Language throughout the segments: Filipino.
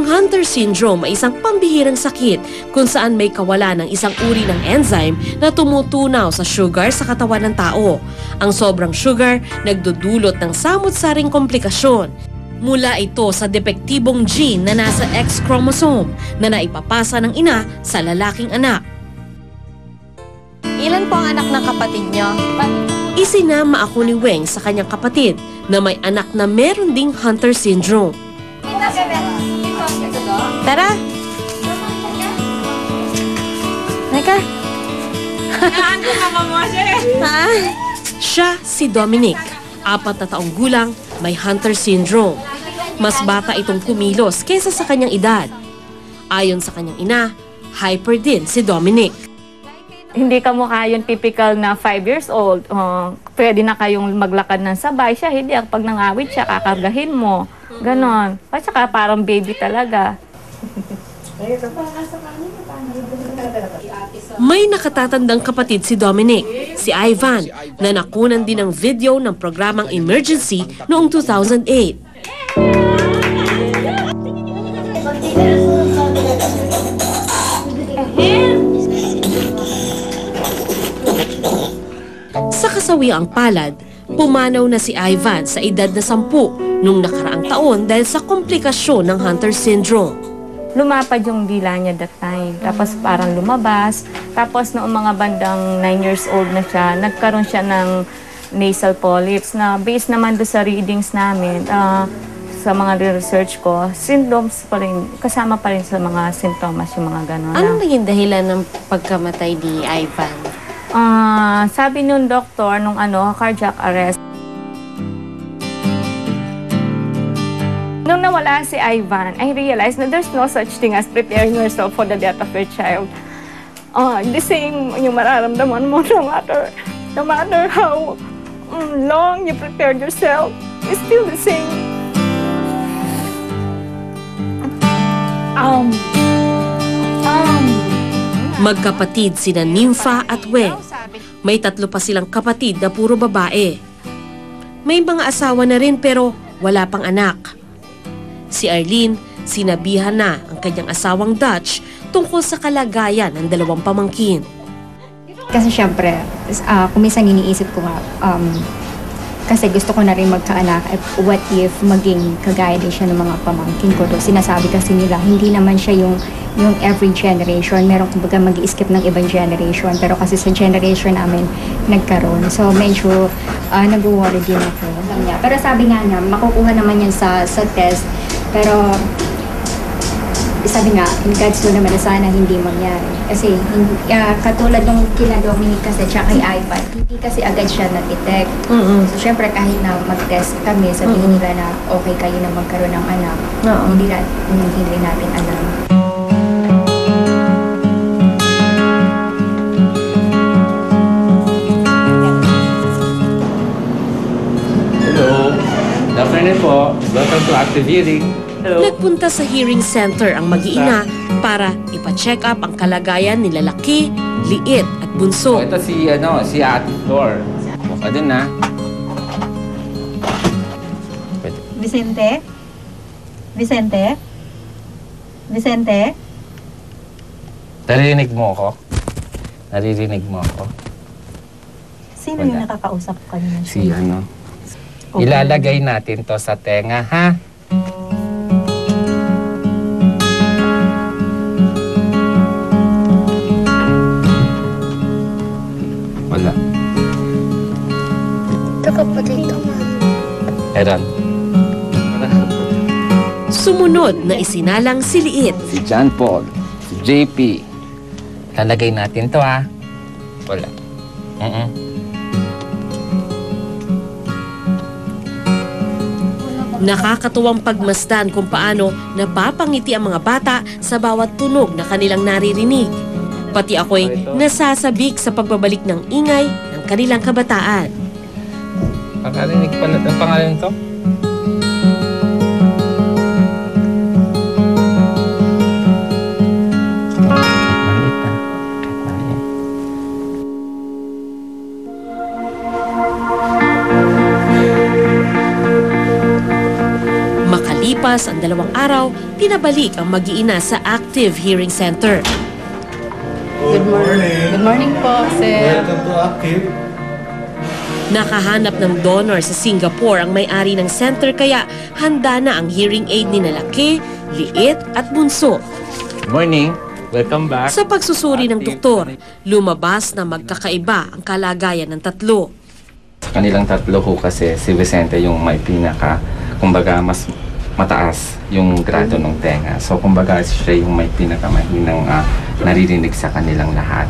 Hunter syndrome ay isang pambihirang sakit kung saan may kawalan ng isang uri ng enzyme na tumutunaw sa sugar sa katawan ng tao. Ang sobrang sugar nagdudulot ng samot-saring komplikasyon. Mula ito sa depektibong gene na nasa X chromosome na naipapasa ng ina sa lalaking anak. Ilan po ang anak ng kapatid niyo? Isinama ako ni Weng sa kanyang kapatid na may anak na meron ding Hunter syndrome. Tara! Neka! Siya si Dominic, 4 na taong gulang, may Hunter syndrome. Mas bata itong kumilos kaysa sa kanyang edad. Ayon sa kanyang ina, hyper din si Dominic. Hindi ka mukha yung typical na 5 years old. Pwede na kayong maglakad ng sabay. Siya, hindi. Pag nangawit siya, kakargahin mo. Ganon. At saka parang baby talaga. May nakatatandang kapatid si Dominic, si Ivan, na nakunan din ng video ng programang Emergency noong 2008. Sa kasawiang palad, pumanaw na si Ivan sa edad na 10 nung nakaraang taon dahil sa komplikasyon ng Hunter syndrome. Lumapad yung dila niya that time. Tapos parang lumabas. Tapos noong mga bandang 9 years old na siya, nagkaroon siya ng nasal polyps na based naman doon sa readings namin, sa mga research ko, symptoms pa rin, kasama pa rin sa mga sintomas yung mga gano'n. Anong naging dahilan ng pagkamatay ni Ivan? Sabi nung doktor, nung cardiac arrest. Nung nawala si Ivan, I realized na there's no such thing as preparing yourself for the death of your child. The same yung mararamdaman mo no matter how long you prepared yourself, it's still the same. Magkapatid sina Nympha at Weng. May 3 pa silang kapatid na puro babae. May mga asawa na rin pero wala pang anak. Si Arlene, sinabihan na ang kanyang asawang Dutch tungkol sa kalagayan ng 2 pamangkin. Kasi syempre, kung minsan iniisip ko nga, kasi gusto ko na rin magkaanak, what if maging kagaya din siya ng mga pamangkin ko. Sinasabi kasi nila, hindi naman siya yung every generation. Meron kumbaga mag-i-skip ng ibang generation. Pero kasi sa generation namin, nagkaroon. So medyo nag-worry din ako. Pero sabi nga niya, makukuha naman yan sa test. Pero sabi nga, in God's will naman na sana hindi mangyari. Kasi katulad nung kina Dominic kasi tsaka kay Ivan, hindi kasi agad siya na-detect. So syempre kahit na mag-test kami, sabihin nila na okay kayo na magkaroon ng anak. Hindi natin alam. Hello. Good afternoon po. Welcome to Active Hearing. Hello. Nagpunta sa hearing center ang mag-iina para ipa-check up ang kalagayan ni lalaki, liit at bunso. Ito si Ate Flor. Buka din na. Vicente? Vicente? Vicente? Naririnig mo ako? Naririnig mo ako? Sino yung nakakausap kanina? Si Ilalagay natin to sa tenga, ha? Wala. Kapatid ko, Eran. Sumunod na isinalang si Liit. Si John Paul. Si JP. Lalagay natin to, ha? Wala. Nakakatuwang pagmasdan kung paano napapangiti ang mga bata sa bawat tunog na kanilang naririnig. Pati ako'y nasasabik sa pagbabalik ng ingay ng kanilang kabataan. Pakarinig pa natin ang pangalan to? Makalipas ang 2 araw, pinabalik ang mag-iina sa Active Hearing Center. Good morning. Good morning po, sir. Welcome to Active. Nakahanap ng donor sa Singapore ang may-ari ng center kaya handa na ang hearing aid ni Nalaki, Liit at Bunso. Good morning. Welcome back. Sa pagsusuri ng doktor, lumabas na magkakaiba ang kalagayan ng tatlo. Sa kanilang tatlo ho kasi si Vicente yung may pinaka, kumbaga mas mataas yung grado ng tenga. So kumbaga siya yung may pinakamahinang naririnig sa kanilang lahat.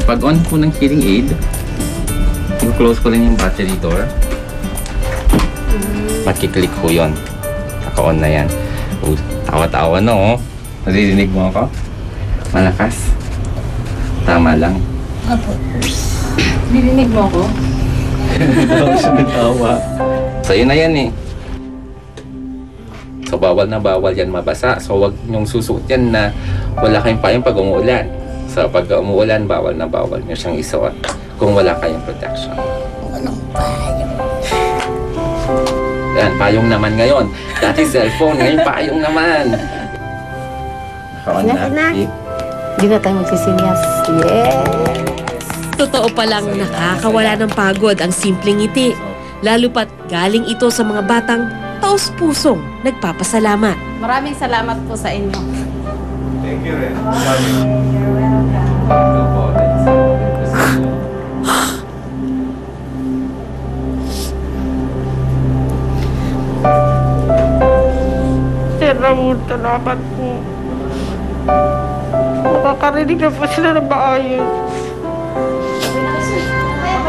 Pag on po ng hearing aid, i-close ko lang yung battery door. Makiklik ho yun. Naka-on na yan. Tawa-tawa na oh. Naririnig mo ako? Malakas? Tama lang. Nirinig mo ako? Tawa siya natawa. So yun na yan eh. So bawal na bawal yan mabasa. So wag nyong susuot yan na wala kayong payong pag umuulan. So pag umuulan, bawal na bawal nyo siyang isuot kung wala kayong protection. Walang payong. Yan, payong naman ngayon. Dati cellphone, ngayon payong naman. Naka-on na. Hindi na tayo magsisinyas. Yes! Totoo palang nakakawala ng pagod ang simpleng ngiti. Lalo pat galing ito sa mga batang taos-pusong nagpapasalamat. Maraming salamat po sa inyo. Thank you, Ren. Sir Raul, salamat po. Nakakarinig na po sila ng maayos.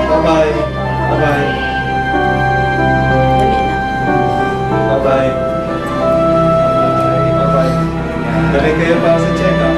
Bye-bye. Bye-bye. Bye-bye. Bye-bye. Galing kayo pa sa check-up.